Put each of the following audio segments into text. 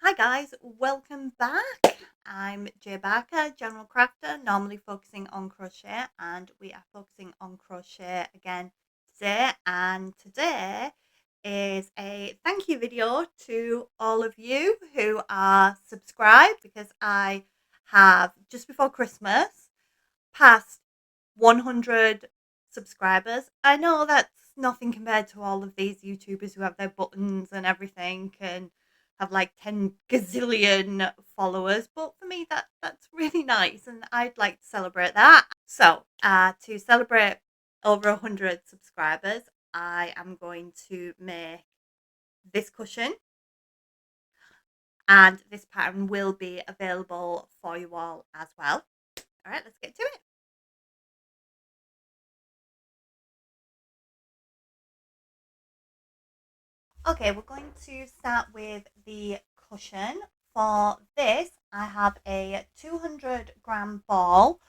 Hi guys, welcome back. I'm Jay Barker, general crafter, normally focusing on crochet, and we are focusing on crochet again today. And today is a thank you video to all of you who are subscribed, because I have just before Christmas passed 100 subscribers. I know that's nothing compared to all of these YouTubers who have their buttons and everything and have like 10 gazillion followers, but for me that's really nice and I'd like to celebrate that. So to celebrate over 100 subscribers, I am going to make this cushion, and this pattern will be available for you all as well. All right, let's get to it. Okay, we're going to start with the cushion. For this, I have a 200-gram ball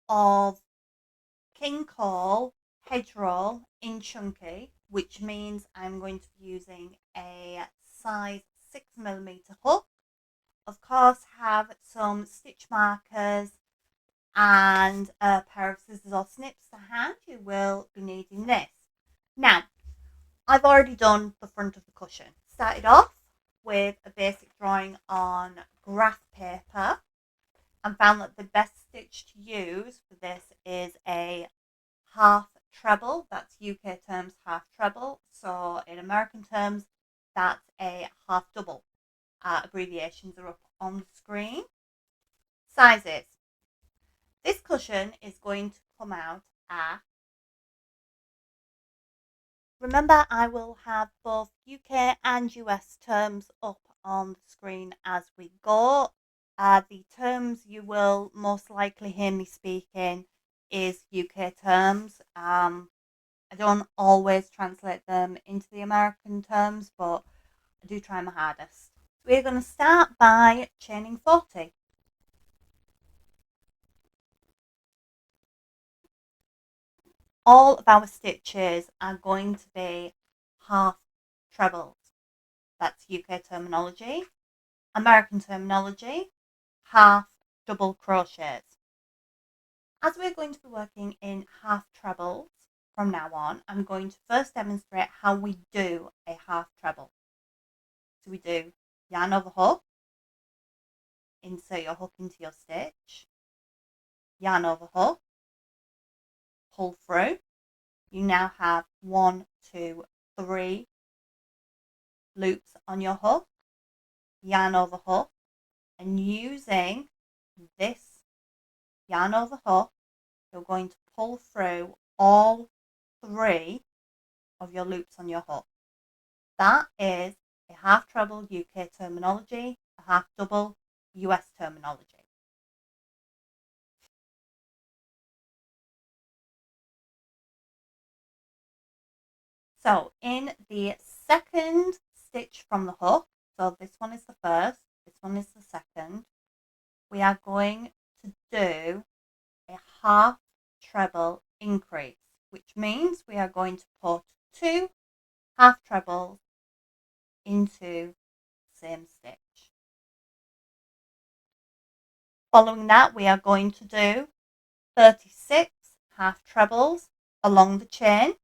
of king cole hedgerow in chunky, which means I'm going to be using a size 6mm hook. Of course, have some stitch markers and a pair of scissors or snips to hand. You will be needing this. Now, I've already done the front of the cushion. Started off with a basic drawing on graph paper and found that the best stitch to use for this is a half treble. That's UK terms half treble. So in American terms, that's a half double. Abbreviations are up on the screen. Sizes. This cushion is going to come out at, remember, I will have both UK and US terms up on the screen as we go. The terms you will most likely hear me speaking is UK terms. I don't always translate them into the American terms, but I do try my hardest. We're going to start by chaining 40. All of our stitches are going to be half trebles. That's UK terminology. American terminology, half double crochets. As we're going to be working in half trebles from now on, I'm going to first demonstrate how we do a half treble. So we do yarn over hook, insert your hook into your stitch, yarn over hook, pull through. You now have 1, 2, 3 loops on your hook, yarn over hook, and using this yarn over hook, you're going to pull through all 3 of your loops on your hook. That is a half treble UK terminology, a half double US terminology. So in the second stitch from the hook, so this one is the first, this one is the second, we are going to do a half treble increase, which means we are going to put 2 half trebles into the same stitch. Following that, we are going to do 36 half trebles along the chain.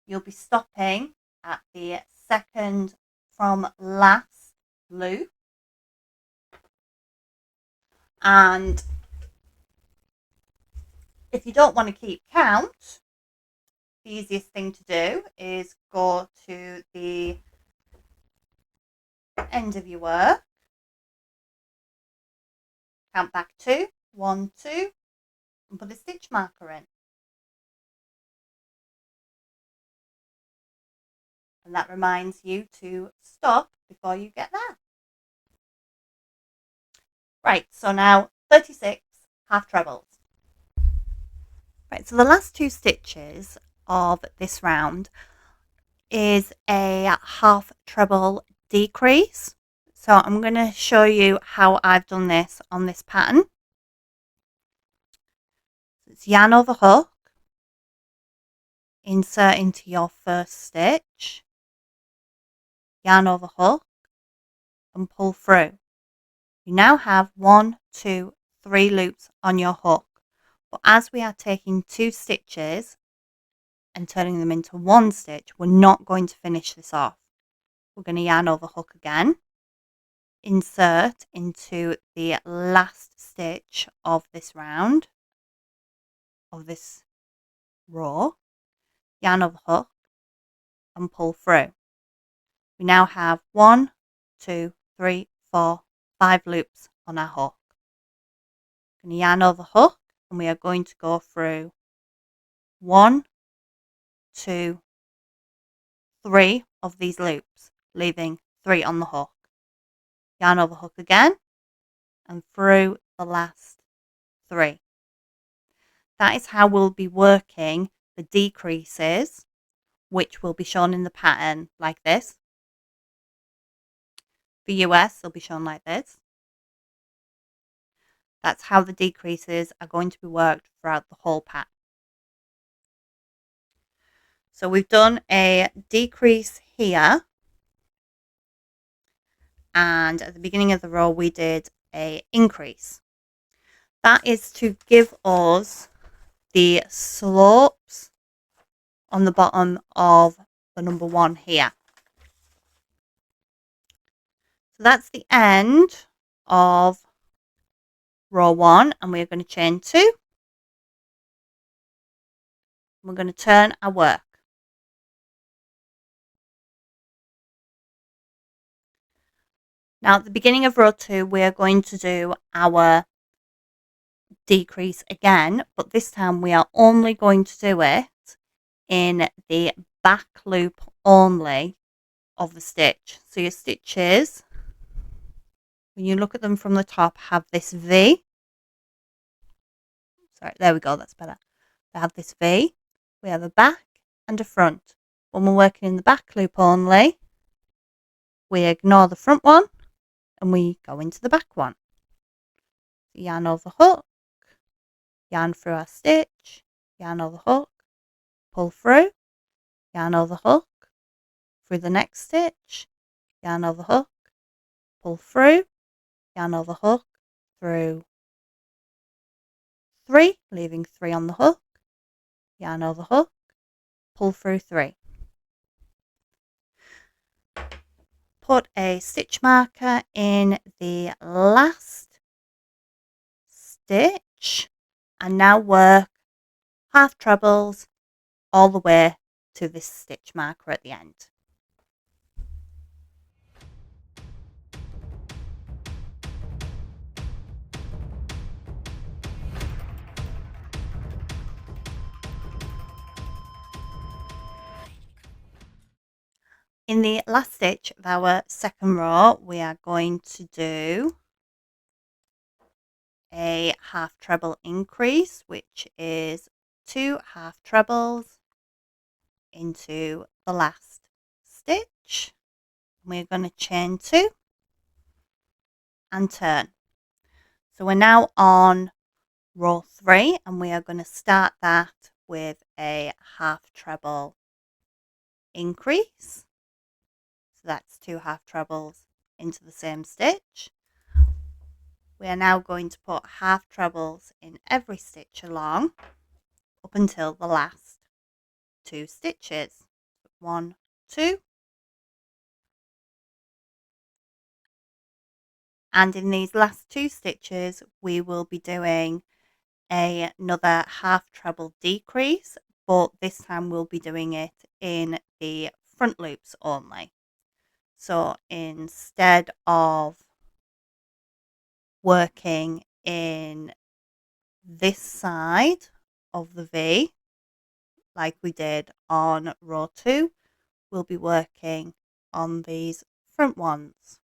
You'll be stopping at the second from last loop, and if you don't want to keep count, the easiest thing to do is go to the end of your work, count back 2, 1, 2, and put a stitch marker in. And that reminds you to stop before you get there. Right, so now 36 half trebles. Right, so the last 2 stitches of this round is a half treble decrease. So I'm going to show you how I've done this on this pattern. It's yarn over hook, insert into your first stitch, yarn over hook, and pull through. You now have 1, 2, 3 loops on your hook, but as we are taking 2 stitches and turning them into 1 stitch, we're not going to finish this off. We're going to yarn over hook again, insert into the last stitch of this round, of this row, yarn over hook and pull through. We now have 1, 2, 3, 4, 5 loops on our hook. We're going to yarn over hook and we are going to go through 1, 2, 3 of these loops, leaving 3 on the hook. Yarn over hook again and through the last 3. That is how we'll be working the decreases, which will be shown in the pattern like this. For US, they'll be shown like this. That's how the decreases are going to be worked throughout the whole pattern. So we've done a decrease here, and at the beginning of the row we did a increase. That is to give us the slopes on the bottom of the number 1 here. So that's the end of row 1, and we're going to chain 2. We're going to turn our work. Now at the beginning of row 2 we are going to do our decrease again, but this time we are only going to do it in the back loop only of the stitch. So your stitches, when you look at them from the top, have this V. Sorry, there we go, that's better. They have this V. We have a back and a front. When we're working in the back loop only, we ignore the front one and we go into the back one. Yarn over hook, yarn through our stitch, yarn over hook, pull through, yarn over hook, through the next stitch, yarn over hook, pull through, yarn over hook, through 3, leaving 3 on the hook, yarn over hook, pull through 3. Put a stitch marker in the last stitch and now work half trebles all the way to this stitch marker at the end. In the last stitch of our second row, we are going to do a half treble increase, which is 2 half trebles into the last stitch. We're going to chain 2 and turn. So we're now on row 3 and we are going to start that with a half treble increase. So that's 2 half trebles into the same stitch. We are now going to put half trebles in every stitch along up until the last 2 stitches. 1, 2. And in these last 2 stitches, we will be doing another half treble decrease, but this time we'll be doing it in the front loops only. So instead of working in this side of the V, like we did on row 2, we'll be working on these front ones.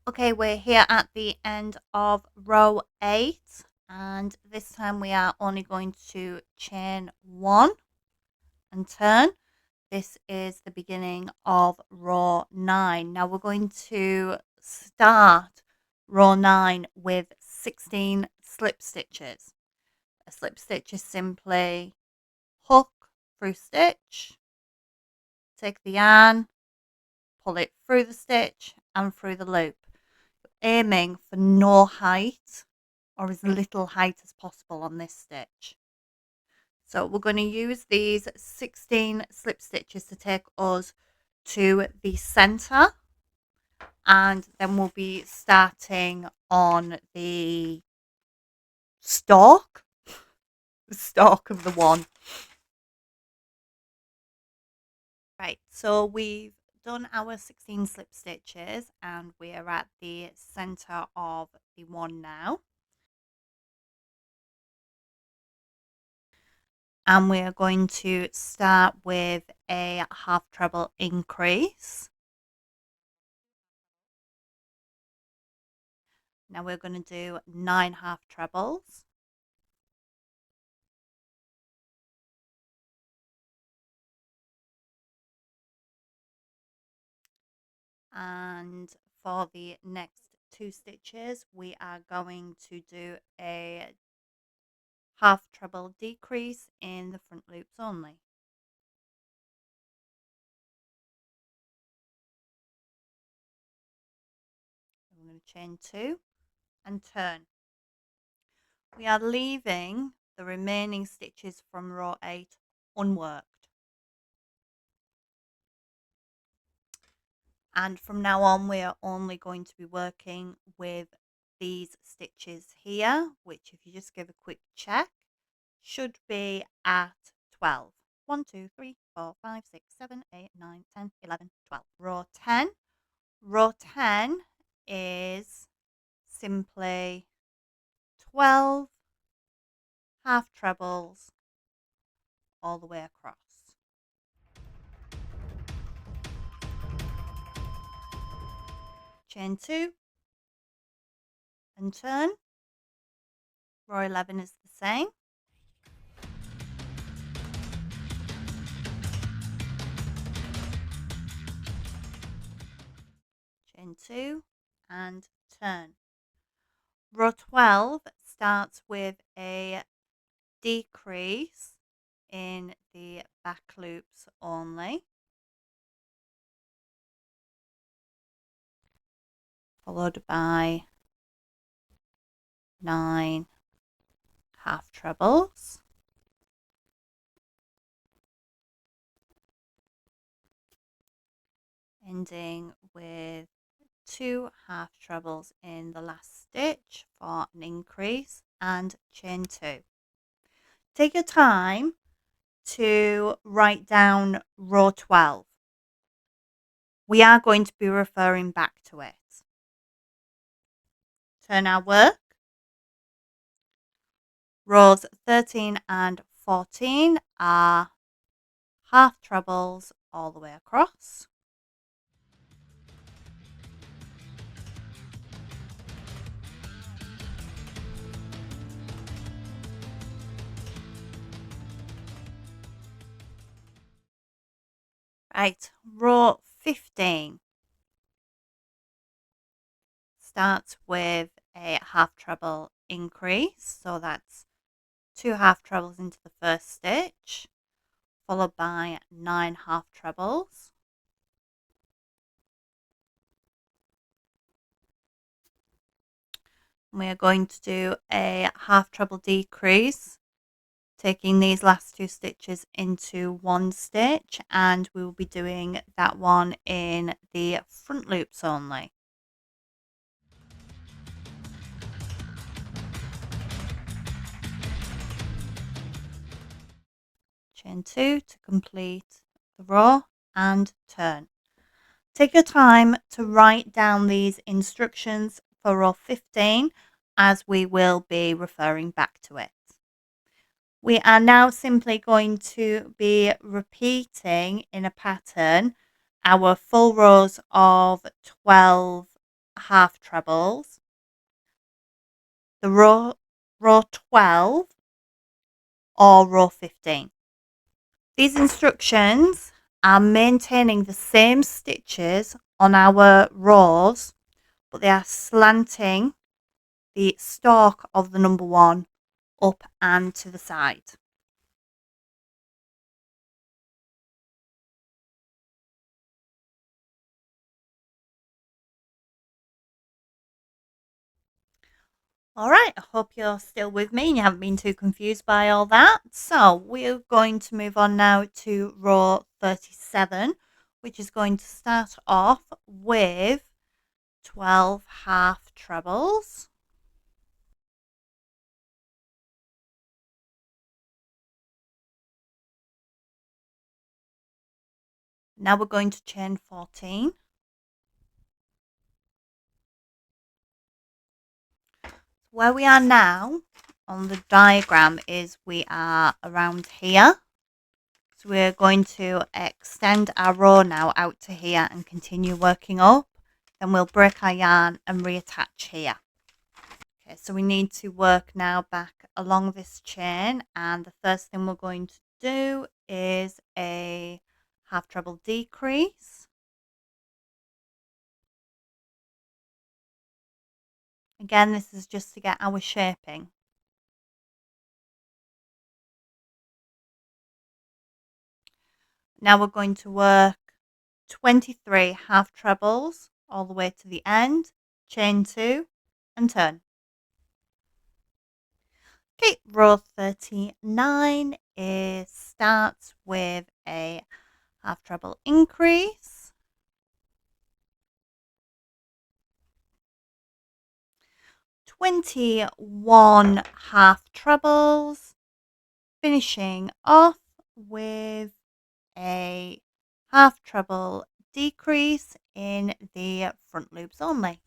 Okay, we're here at the end of row 8, and this time we are only going to chain 1 and turn. This is the beginning of row 9. Now we're going to start row 9 with 16 slip stitches. A slip stitch is simply hook through stitch, take the yarn, pull it through the stitch and through the loop, aiming for no height or as little height as possible on this stitch. So we're going to use these 16 slip stitches to take us to the center, and then we'll be starting on the stalk of the one. Right, so we've done our 16 slip stitches and we are at the center of the one now. And we are going to start with a half treble increase. Now we're going to do 9 half trebles. And for the next 2 stitches, we are going to do a half treble decrease in the front loops only. I'm going to chain 2 and turn. We are leaving the remaining stitches from row 8 unworked. And from now on, we are only going to be working with these stitches here, which if you just give a quick check, should be at 12. 1, 2, 3, 4, 5, 6, 7, 8, 9, 10, 11, 12. Row 10. Row 10 is simply 12 half trebles all the way across. Chain 2 and turn. Row 11 is the same. Chain 2 and turn. Row 12 starts with a decrease in the back loops only, followed by 9 half trebles, ending with 2 half trebles in the last stitch for an increase, and chain 2. Take your time to write down row 12. We are going to be referring back to it. Turn our work. Rows 13 and 14 are half trebles all the way across. Right, row 15 starts with a half treble increase, so that's 2 half trebles into the first stitch, followed by 9 half trebles. We are going to do a half treble decrease, taking these last 2 stitches into one stitch, and we will be doing that one in the front loops only. Chain 2 to complete the row and turn. Take your time to write down these instructions for row 15, as we will be referring back to it. We are now simply going to be repeating in a pattern our full rows of 12 half trebles, the row 12 or row 15. These instructions are maintaining the same stitches on our rows, but they are slanting the stalk of the number 1 up and to the side. All right, I hope you're still with me and you haven't been too confused by all that. So we're going to move on now to row 37, which is going to start off with 12 half trebles. Now we're going to chain 14. Where we are now on the diagram is we are around here. So we're going to extend our row now out to here and continue working up. Then we'll break our yarn and reattach here. Okay, so we need to work now back along this chain, and the first thing we're going to do is a half treble decrease. Again, this is just to get our shaping. Now we're going to work 23 half trebles all the way to the end, chain 2 and turn. Okay, row 39 starts with a half treble increase. 21 half trebles, finishing off with a half treble decrease in the front loops only.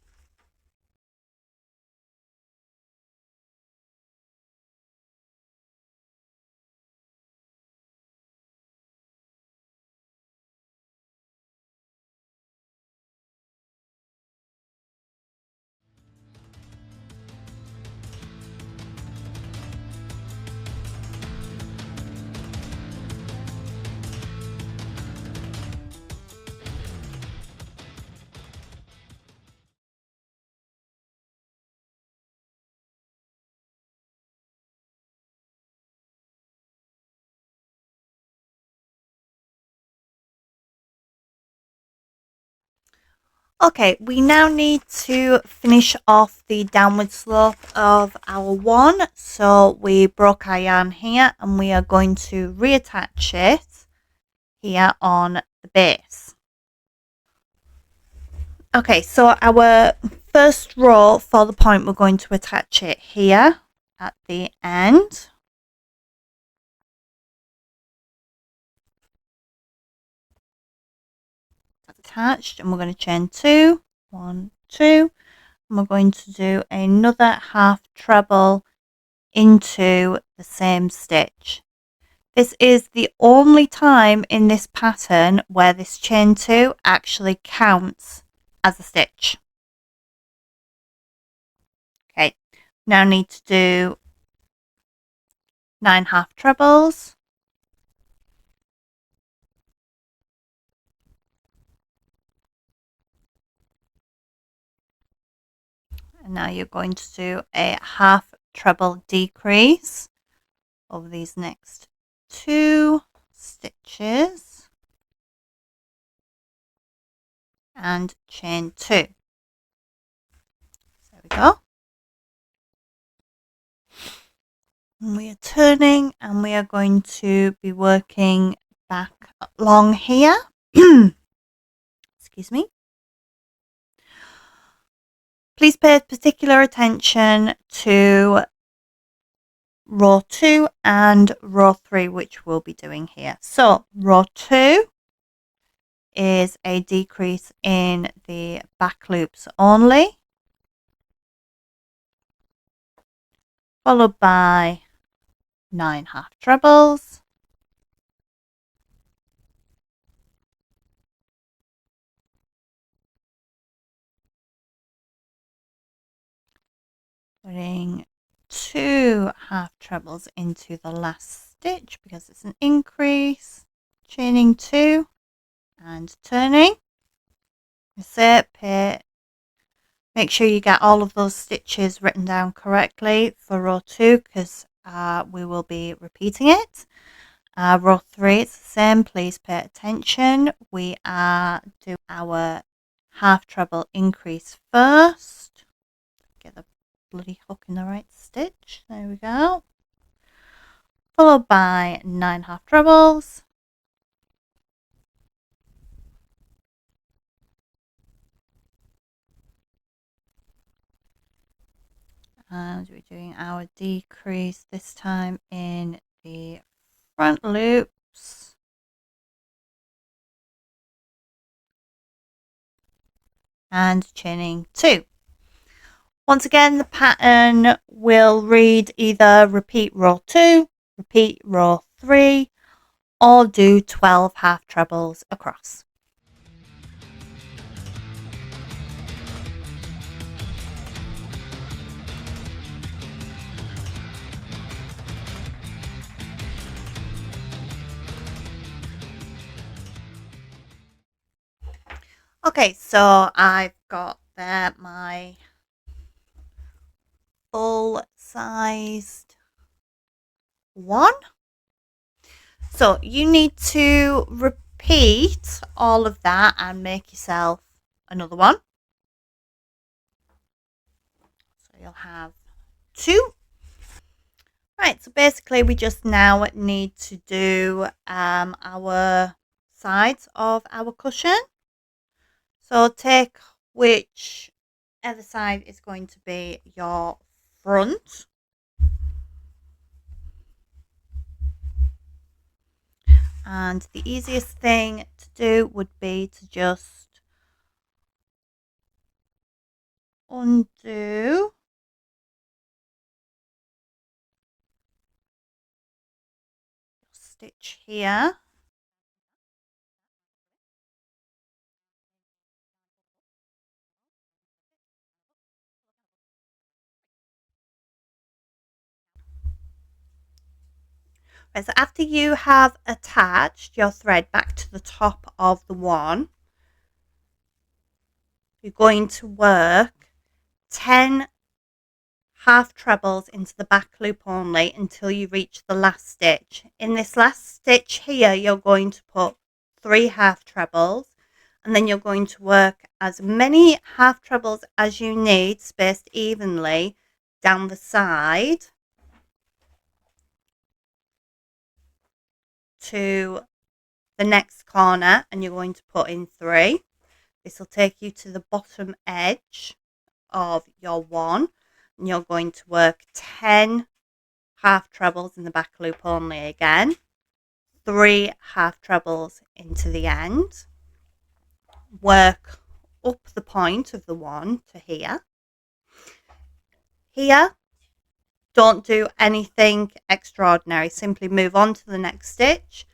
Okay, we now need to finish off the downward slope of our one. So we broke our yarn here and we are going to reattach it here on the base. Okay, so our first row for the point, we're going to attach it here at the end. Attached, and we're going to chain 2, 1, 2, and we're going to do another half treble into the same stitch. This is the only time in this pattern where this chain 2 actually counts as a stitch. Okay, now need to do 9 half trebles. And now you're going to do a half treble decrease over these next 2 stitches and chain 2. So there we go. And we are turning and we are going to be working back along here. Excuse me. Please pay particular attention to row 2 and row 3, which we'll be doing here. So row 2 is a decrease in the back loops only, followed by 9 half trebles, putting 2 half trebles into the last stitch because it's an increase, chaining 2, and turning. Make sure you get all of those stitches written down correctly for row 2 because we will be repeating it. Row 3, it's the same. Please pay attention. We are doing our half treble increase first. Get the bloody hook in the right stitch. There we go. Followed by 9 half trebles. And we're doing our decrease this time in the front loops. And chaining 2. Once again, the pattern will read either repeat row 2, repeat row 3, or do 12 half trebles across. Okay, so I've got there my full-sized one. So you need to repeat all of that and make yourself another one. So you'll have 2. Right, so basically we just now need to do our sides of our cushion. So take whichever side is going to be your front. And the easiest thing to do would be to just undo stitch here. Right, so after you have attached your thread back to the top of the one, you're going to work 10 half trebles into the back loop only until you reach the last stitch. In this last stitch here, you're going to put 3 half trebles, and then you're going to work as many half trebles as you need, spaced evenly down the side to the next corner, and you're going to put in 3. This will take you to the bottom edge of your one, and you're going to work 10 half trebles in the back loop only again, 3 half trebles into the end, work up the point of the one to here. Here, don't do anything extraordinary, simply move on to the next stitch,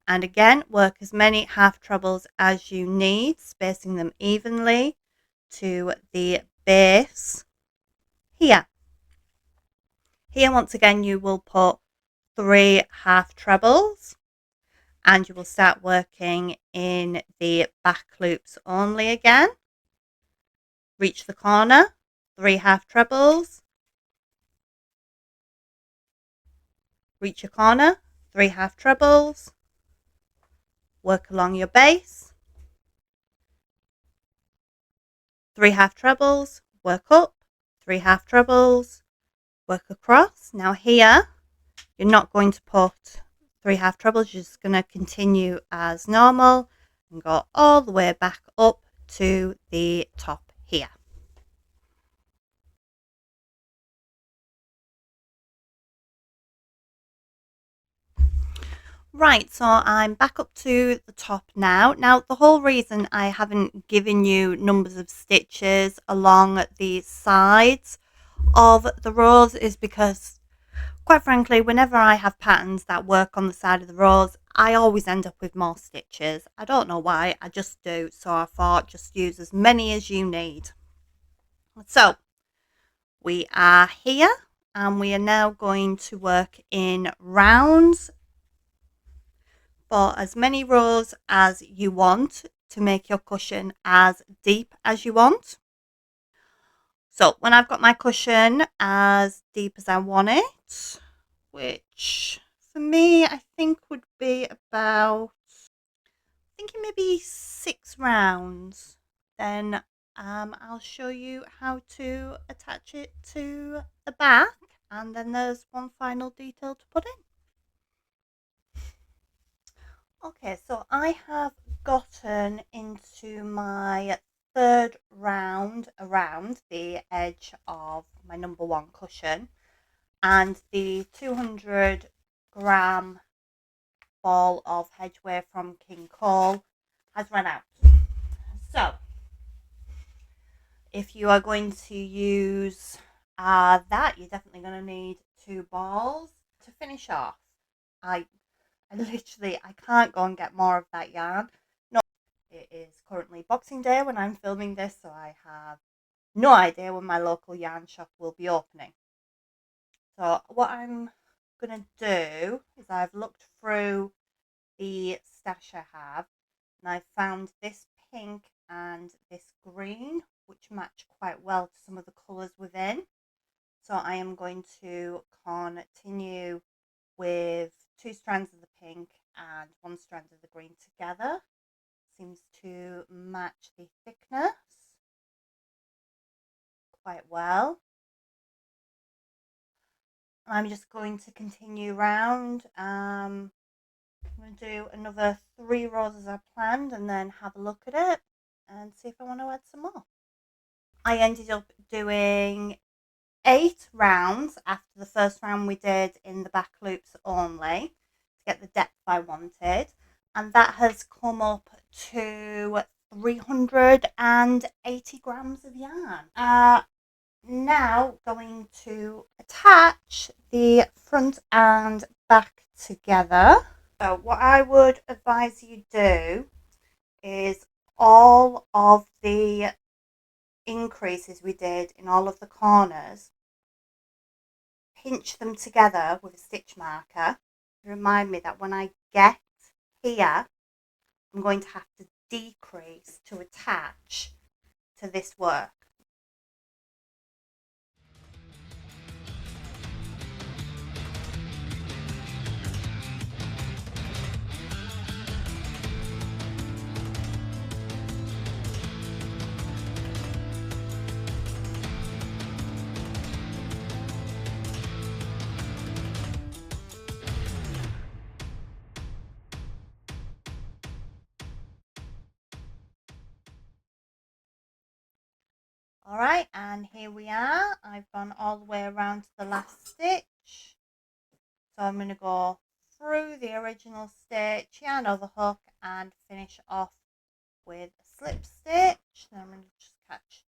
and again work as many half trebles as you need, spacing them evenly to the base here. Here, once again, you will put 3 half trebles, and you will start working in the back loops only again. Reach the corner, 3 half trebles, reach your corner, 3 half trebles, work along your base, 3 half trebles, work up, 3 half trebles, work across. Now here, you're not going to put 3 half trebles, you're just going to continue as normal and go all the way back up to the top here. Right, so I'm back up to the top now. Now, the whole reason I haven't given you numbers of stitches along the sides of the rows is because, quite frankly, whenever I have patterns that work on the side of the rows, I always end up with more stitches. I don't know why, I just do. So I thought just use as many as you need. So we are here and we are now going to work in rounds for as many rows as you want to make your cushion as deep as you want. So when I've got my cushion as deep as I want it, which for me I think would be about, thinking maybe 6 rounds, then I'll show you how to attach it to the back, and then there's one final detail to put in. Okay, so I have gotten into my third round around the edge of my number 1 cushion, and the 200-gram ball of Hedgeway from King Cole has run out. So if you are going to use that, you're definitely going to need 2 balls. To finish off, I can't go and get more of that yarn. No, it is currently Boxing Day when I'm filming this, so I have no idea when my local yarn shop will be opening. So what I'm going to do is I've looked through the stash I have, and I found this pink and this green, which match quite well to some of the colours within. So I am going to continue with 2 strands of the pink and 1 strand of the green together. Seems to match the thickness quite well. I'm just going to continue round. I'm going to do another 3 rows as I planned, and then have a look at it and see if I want to add some more. I ended up doing 8 rounds after the first round we did in the back loops only, to get the depth I wanted, and that has come up to 380 grams of yarn. Now going to attach the front and back together. So what I would advise you do is all of the increases we did in all of the corners, pinch them together with a stitch marker to remind me that when I get here, I'm going to have to decrease to attach to this work. Alright, and here we are. I've gone all the way around to the last stitch. So I'm going to go through the original stitch, yarn over hook, and finish off with a slip stitch. Then I'm going to just catch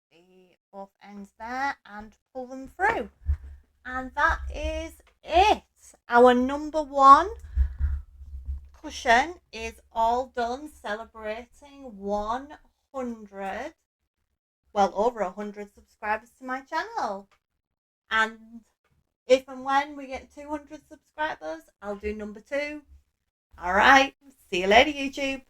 both ends there and pull them through. And that is it. Our number 1 cushion is all done, celebrating 100, well over 100 subscribers to my channel. And if and when we get 200 subscribers, I'll do number 2. Alright, see you later, YouTube.